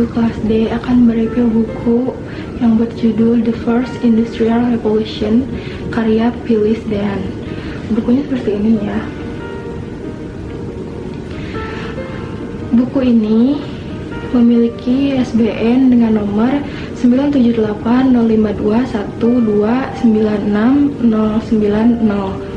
kelas D akan mereview buku yang berjudul The First Industrial Revolution karya Phyllis Dean. Bukunya seperti ini ya. Buku ini memiliki ISBN dengan nomor 9780521296090.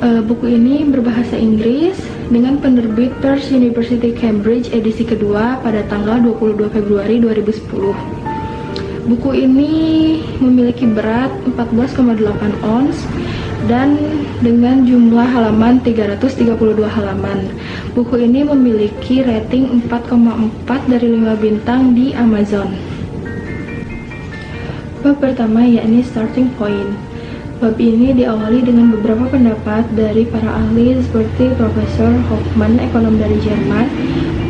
Buku ini berbahasa Inggris dengan penerbit Perth University Cambridge edisi kedua pada tanggal 22 Februari 2010. Buku ini memiliki berat 14,8 ons dan dengan jumlah halaman 332 halaman. Buku ini memiliki rating 4,4 dari 5 bintang di Amazon. Bab pertama yakni starting point. Bab ini diawali dengan beberapa pendapat dari para ahli seperti Profesor Hoffman, ekonom dari Jerman,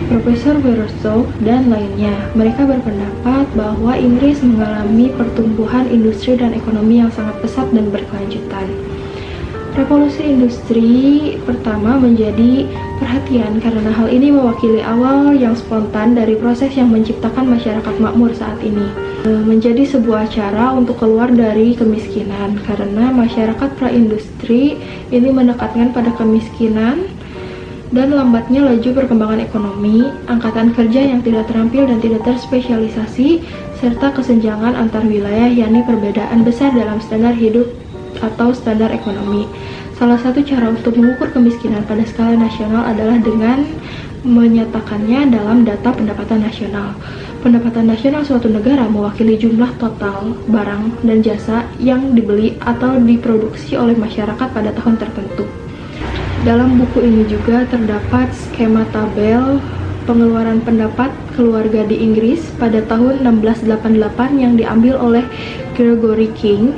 Profesor Verosov, dan lainnya. Mereka berpendapat bahwa Inggris mengalami pertumbuhan industri dan ekonomi yang sangat pesat dan berkelanjutan. Revolusi industri pertama menjadi perhatian karena hal ini mewakili awal yang spontan dari proses yang menciptakan masyarakat makmur saat ini. Menjadi sebuah cara untuk keluar dari kemiskinan karena masyarakat praindustri ini mendekatkan pada kemiskinan dan lambatnya laju perkembangan ekonomi, angkatan kerja yang tidak terampil dan tidak terspesialisasi, serta kesenjangan antar wilayah yakni perbedaan besar dalam standar hidup atau standar ekonomi. Salah satu cara untuk mengukur kemiskinan pada skala nasional adalah dengan menyatakannya dalam data pendapatan nasional. Pendapatan nasional suatu negara mewakili jumlah total barang dan jasa yang dibeli atau diproduksi oleh masyarakat pada tahun tertentu. Dalam buku ini juga terdapat skema tabel pengeluaran pendapat keluarga di Inggris pada tahun 1688 yang diambil oleh Gregory King.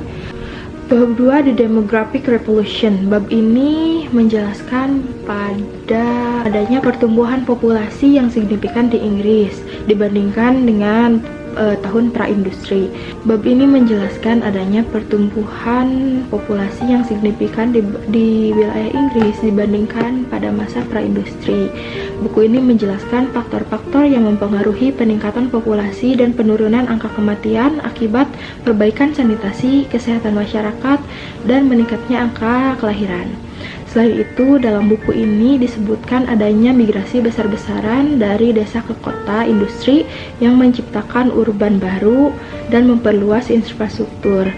Bab 2, The Demographic Revolution. Bab ini menjelaskan pada adanya pertumbuhan populasi yang signifikan di Inggris dibandingkan dengan tahun praindustri. Bab ini menjelaskan adanya pertumbuhan populasi yang signifikan di wilayah Inggris dibandingkan pada masa praindustri. Buku ini menjelaskan faktor-faktor yang mempengaruhi peningkatan populasi dan penurunan angka kematian akibat perbaikan sanitasi, kesehatan masyarakat, dan meningkatnya angka kelahiran. Selain itu, dalam buku ini disebutkan adanya migrasi besar-besaran dari desa ke kota industri yang menciptakan urban baru dan memperluas infrastruktur.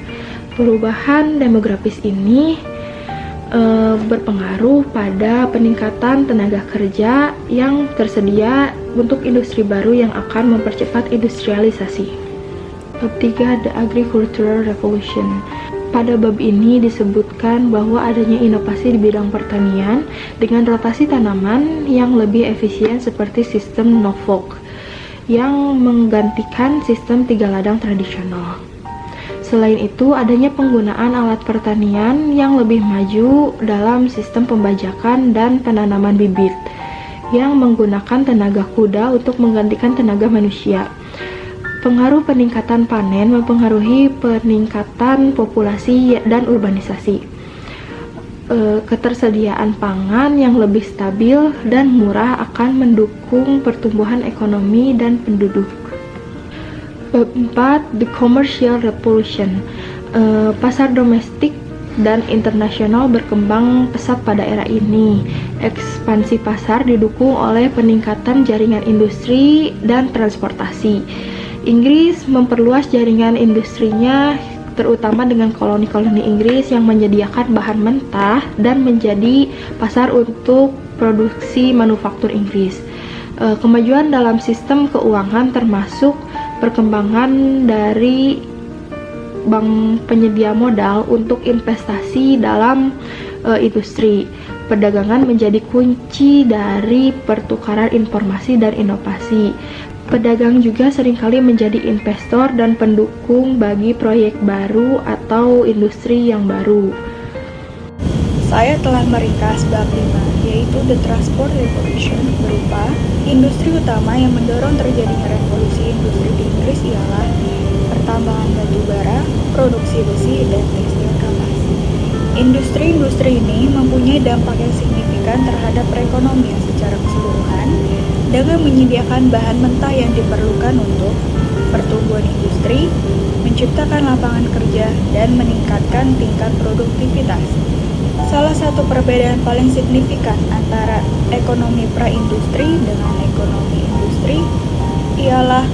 Perubahan demografis ini berpengaruh pada peningkatan tenaga kerja yang tersedia untuk industri baru yang akan mempercepat industrialisasi. Bab 3, The Agricultural Revolution. Pada bab ini disebutkan bahwa adanya inovasi di bidang pertanian dengan rotasi tanaman yang lebih efisien seperti sistem no-fork yang menggantikan sistem 3 ladang tradisional. Selain itu, adanya penggunaan alat pertanian yang lebih maju dalam sistem pembajakan dan penanaman bibit yang menggunakan tenaga kuda untuk menggantikan tenaga manusia. Pengaruh peningkatan panen mempengaruhi peningkatan populasi dan urbanisasi. Ketersediaan pangan yang lebih stabil dan murah akan mendukung pertumbuhan ekonomi dan penduduk. Bab 4, The Commercial Revolution. Pasar domestik dan internasional berkembang pesat pada era ini. Ekspansi pasar didukung oleh peningkatan jaringan industri dan transportasi. Inggris memperluas jaringan industrinya terutama dengan koloni-koloni Inggris yang menyediakan bahan mentah dan menjadi pasar untuk produksi manufaktur Inggris. Kemajuan dalam sistem keuangan termasuk perkembangan dari bank penyedia modal untuk investasi dalam industri. Perdagangan menjadi kunci dari pertukaran informasi dan inovasi. Pedagang juga seringkali menjadi investor dan pendukung bagi proyek baru atau industri yang baru. Saya telah meringkas bab 5, yaitu The Transport Revolution, berupa industri utama yang mendorong terjadinya revolusi industri di Inggris ialah pertambangan batu bara, produksi besi, dan tekstil kapas. Industri-industri ini mempunyai dampak yang signifikan terhadap perekonomian secara keseluruhan dengan menyediakan bahan mentah yang diperlukan untuk pertumbuhan industri, menciptakan lapangan kerja, dan meningkatkan tingkat produktivitas. Salah satu perbedaan paling signifikan antara ekonomi pra-industri dengan ekonomi industri ialah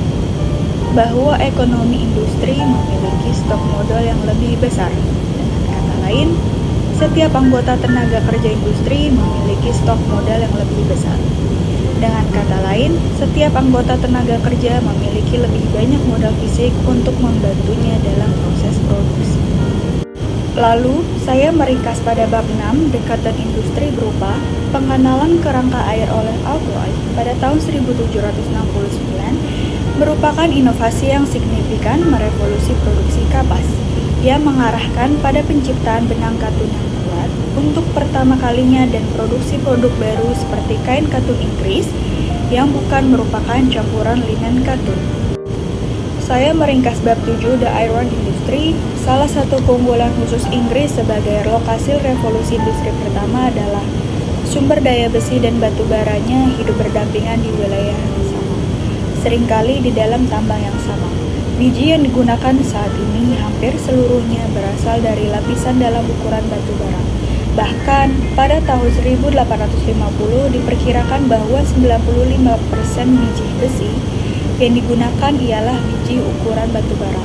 bahwa ekonomi industri memiliki stok modal yang lebih besar. Dengan kata lain, setiap anggota tenaga kerja industri memiliki stok modal yang lebih besar. Dengan kata lain, setiap anggota tenaga kerja memiliki lebih banyak modal fisik untuk membantunya dalam proses produksi. Lalu, saya meringkas pada bab 6 dekatan industri berupa pengenalan kerangka air oleh Albright pada tahun 1769 merupakan inovasi yang signifikan merevolusi produksi kapas yang mengarahkan pada penciptaan benang katun yang kuat untuk pertama kalinya dan produksi produk baru seperti kain katun Inggris yang bukan merupakan campuran linen katun. Saya meringkas bab 7 The Iron Industry. Salah satu keunggulan khusus Inggris sebagai lokasi revolusi industri pertama adalah sumber daya besi dan batu baranya hidup berdampingan di wilayah yang sama, seringkali di dalam tambang yang sama. Biji yang digunakan saat ini hampir seluruhnya berasal dari lapisan dalam ukuran batu bara. Bahkan, pada tahun 1850 diperkirakan bahwa 95% biji besi yang digunakan ialah biji ukuran batu bara.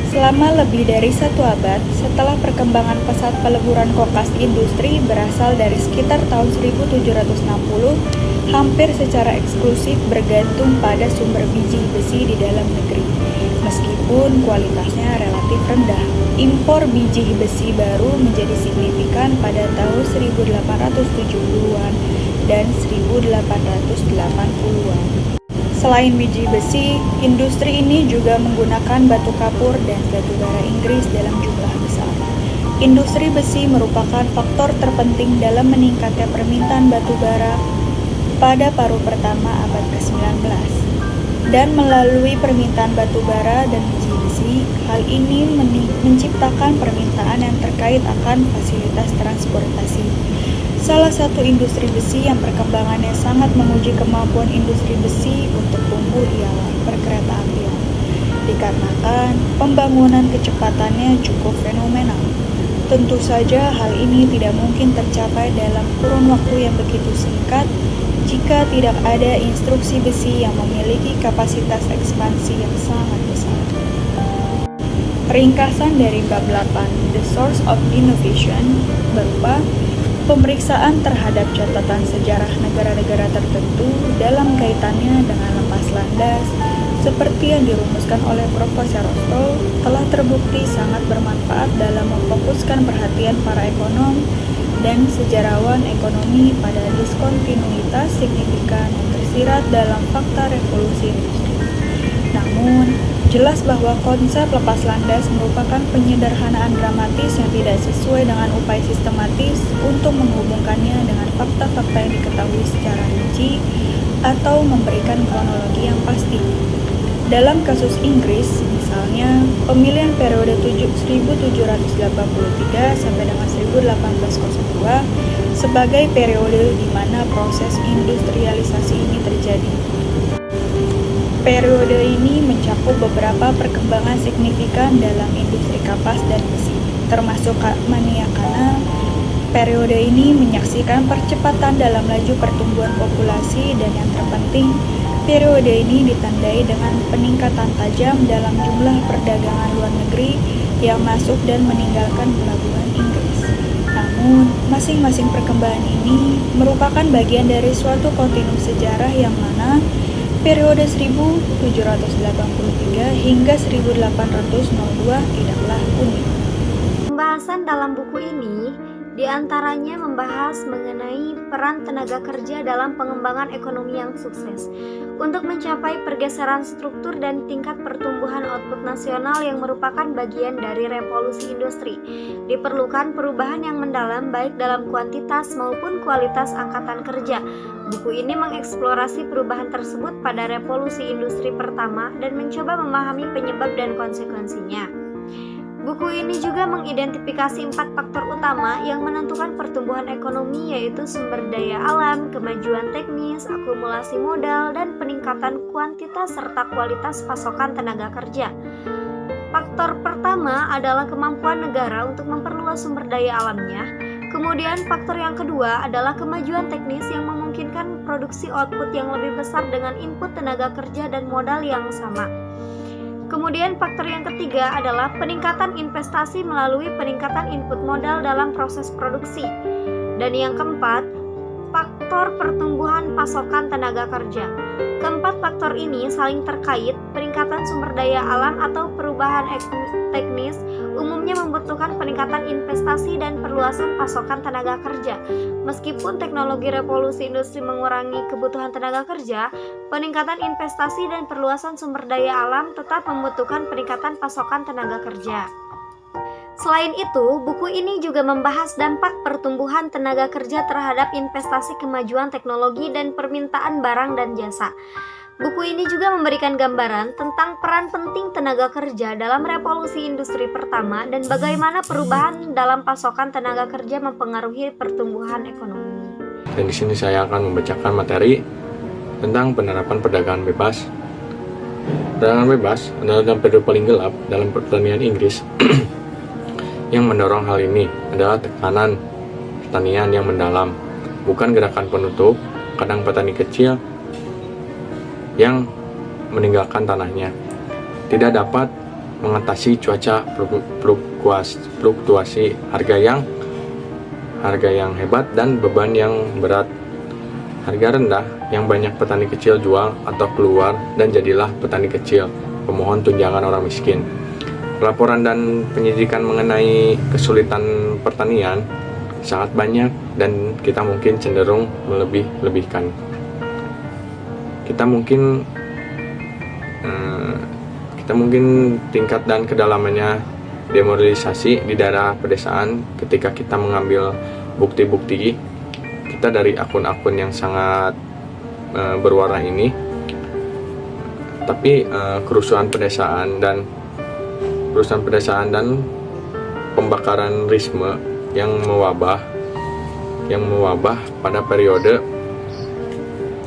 Selama lebih dari 1 abad, setelah perkembangan pesat peleburan kokas industri berasal dari sekitar tahun 1760, hampir secara eksklusif bergantung pada sumber biji besi di dalam negeri. Meskipun kualitasnya relatif rendah, impor biji besi baru menjadi signifikan pada tahun 1870-an dan 1880-an. Selain biji besi, industri ini juga menggunakan batu kapur dan batu bara Inggris dalam jumlah besar. Industri besi merupakan faktor terpenting dalam meningkatnya permintaan batu bara pada paruh pertama abad ke-19. Dan melalui permintaan batu bara dan biji besi, hal ini menciptakan permintaan yang terkait akan fasilitas transportasi. Salah satu industri besi yang perkembangannya sangat menguji kemampuan industri besi untuk tumbuh ialah perkeretaapian. Dikarenakan pembangunan kecepatannya cukup fenomenal. Tentu saja hal ini tidak mungkin tercapai dalam kurun waktu yang begitu singkat jika tidak ada instruksi besi yang memiliki kapasitas ekspansi yang sangat besar. Ringkasan dari bab 8, The Source of Innovation, berupa pemeriksaan terhadap catatan sejarah negara-negara tertentu dalam kaitannya dengan lepas landas, seperti yang dirumuskan oleh Profesor Rostov, telah terbukti sangat bermanfaat dalam memfokuskan perhatian para ekonom dan sejarawan ekonomi pada diskontinuitas signifikan yang tersirat dalam fakta revolusi industri. Namun, jelas bahwa konsep lepas landas merupakan penyederhanaan dramatis yang tidak sesuai dengan upaya sistematis untuk menghubungkannya dengan fakta-fakta yang diketahui secara rinci atau memberikan kronologi yang pasti. Dalam kasus Inggris, misalnya, pemilihan periode 1783 sampai dengan 1802 sebagai periode di mana proses industrialisasi ini terjadi. Periode ini mencakup beberapa perkembangan signifikan dalam industri kapas dan besi, termasuk maniakana. Periode ini menyaksikan percepatan dalam laju pertumbuhan populasi dan yang terpenting, periode ini ditandai dengan peningkatan tajam dalam jumlah perdagangan luar negeri yang masuk dan meninggalkan pelabuhan Inggris. Namun, masing-masing perkembangan ini merupakan bagian dari suatu kontinus sejarah yang mana periode 1783 hingga 1802 tidaklah unik. Pembahasan dalam buku ini diantaranya membahas mengenai peran tenaga kerja dalam pengembangan ekonomi yang sukses. Untuk mencapai pergeseran struktur dan tingkat pertumbuhan output nasional yang merupakan bagian dari revolusi industri, diperlukan perubahan yang mendalam baik dalam kuantitas maupun kualitas angkatan kerja. Buku ini mengeksplorasi perubahan tersebut pada revolusi industri pertama dan mencoba memahami penyebab dan konsekuensinya. Buku ini juga mengidentifikasi 4 faktor utama yang menentukan pertumbuhan ekonomi, yaitu sumber daya alam, kemajuan teknis, akumulasi modal, dan peningkatan kuantitas serta kualitas pasokan tenaga kerja. Faktor pertama adalah kemampuan negara untuk memperluas sumber daya alamnya. Kemudian faktor yang kedua adalah kemajuan teknis yang memungkinkan produksi output yang lebih besar dengan input tenaga kerja dan modal yang sama. Kemudian faktor yang ketiga adalah peningkatan investasi melalui peningkatan input modal dalam proses produksi. Dan yang keempat, faktor pertumbuhan pasokan tenaga kerja. Keempat faktor ini saling terkait. Peningkatan sumber daya alam atau perubahan teknis umumnya membutuhkan peningkatan investasi dan perluasan pasokan tenaga kerja. Meskipun teknologi revolusi industri mengurangi kebutuhan tenaga kerja, peningkatan investasi dan perluasan sumber daya alam tetap membutuhkan peningkatan pasokan tenaga kerja. Selain itu, buku ini juga membahas dampak pertumbuhan tenaga kerja terhadap investasi kemajuan teknologi dan permintaan barang dan jasa. Buku ini juga memberikan gambaran tentang peran penting tenaga kerja dalam revolusi industri pertama dan bagaimana perubahan dalam pasokan tenaga kerja mempengaruhi pertumbuhan ekonomi. Dan di sini saya akan membacakan materi tentang penerapan perdagangan bebas. Perdagangan bebas adalah periode paling gelap dalam pertanian Inggris. Yang mendorong hal ini adalah tekanan pertanian yang mendalam, bukan gerakan penutup kandang petani kecil yang meninggalkan tanahnya. Tidak dapat mengatasi cuaca fluktuasi harga yang hebat dan beban yang berat. Harga rendah yang banyak petani kecil jual atau keluar dan jadilah petani kecil, pemohon tunjangan orang miskin. Laporan dan penyidikan mengenai kesulitan pertanian sangat banyak dan kita mungkin cenderung melebih-lebihkan. Kita mungkin tingkat dan kedalamannya demoralisasi di daerah pedesaan ketika kita mengambil bukti-bukti kita dari akun-akun yang sangat berwarna ini. Tapi kerusuhan pedesaan dan pembakaran risme yang mewabah pada periode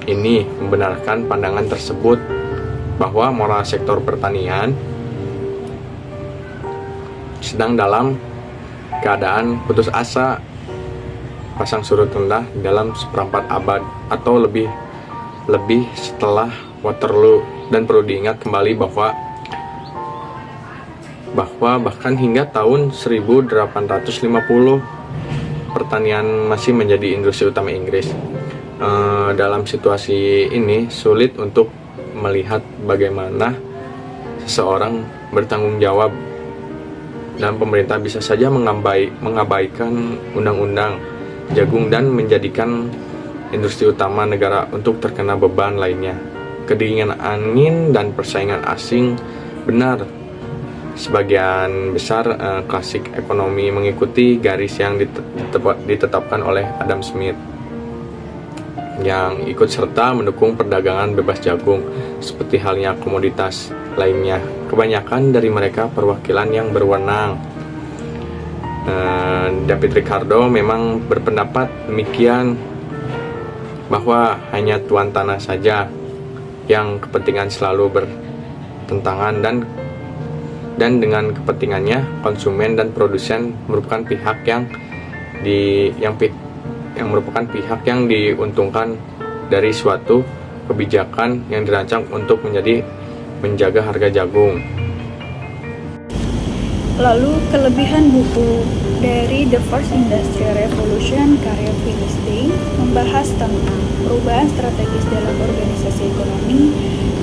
ini membenarkan pandangan tersebut bahwa moral sektor pertanian sedang dalam keadaan putus asa, pasang surut rendah dalam seperempat abad atau lebih setelah Waterloo. Dan perlu diingat kembali bahwa bahkan hingga tahun 1850 pertanian masih menjadi industri utama Inggris. Dalam situasi ini sulit untuk melihat bagaimana seseorang bertanggung jawab dan pemerintah bisa saja mengabaikan undang-undang jagung dan menjadikan industri utama negara untuk terkena beban lainnya. Kedinginan angin dan persaingan asing benar. Sebagian besar klasik ekonomi mengikuti garis yang ditetapkan oleh Adam Smith yang ikut serta mendukung perdagangan bebas jagung seperti halnya komoditas lainnya. Kebanyakan dari mereka perwakilan yang berwenang. David Ricardo memang berpendapat demikian bahwa hanya tuan tanah saja yang kepentingan selalu bertentangan dan dengan kepentingannya konsumen dan produsen merupakan pihak yang merupakan pihak yang diuntungkan dari suatu kebijakan yang dirancang untuk menjaga harga jagung. Lalu kelebihan buku dari The First Industrial Revolution karya Phyllis Day membahas tentang perubahan strategis dalam organisasi ekonomi,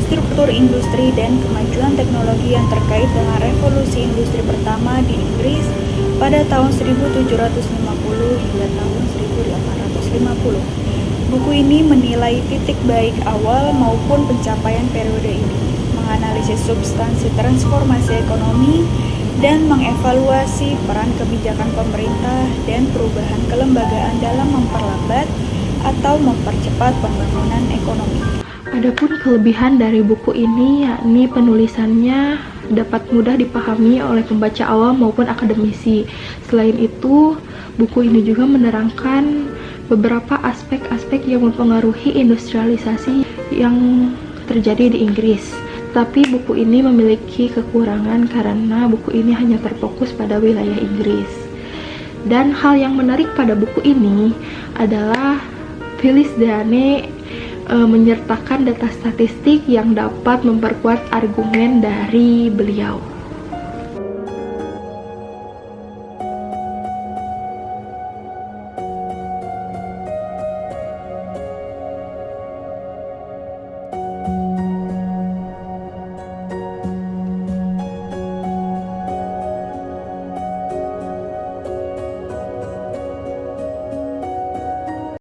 struktur industri, dan kemajuan teknologi yang terkait dengan revolusi industri pertama di Inggris pada tahun 1750 hingga tahun 1850. Buku ini menilai titik baik awal maupun pencapaian periode ini, menganalisis substansi transformasi ekonomi, dan mengevaluasi peran kebijakan pemerintah dan perubahan kelembagaan dalam memperlambat atau mempercepat pembangunan ekonomi. Adapun kelebihan dari buku ini yakni penulisannya dapat mudah dipahami oleh pembaca awam maupun akademisi. Selain itu, buku ini juga menerangkan beberapa aspek-aspek yang mempengaruhi industrialisasi yang terjadi di Inggris. Tapi buku ini memiliki kekurangan karena buku ini hanya terfokus pada wilayah Inggris. Dan hal yang menarik pada buku ini adalah Phyllis Dane menyertakan data statistik yang dapat memperkuat argumen dari beliau.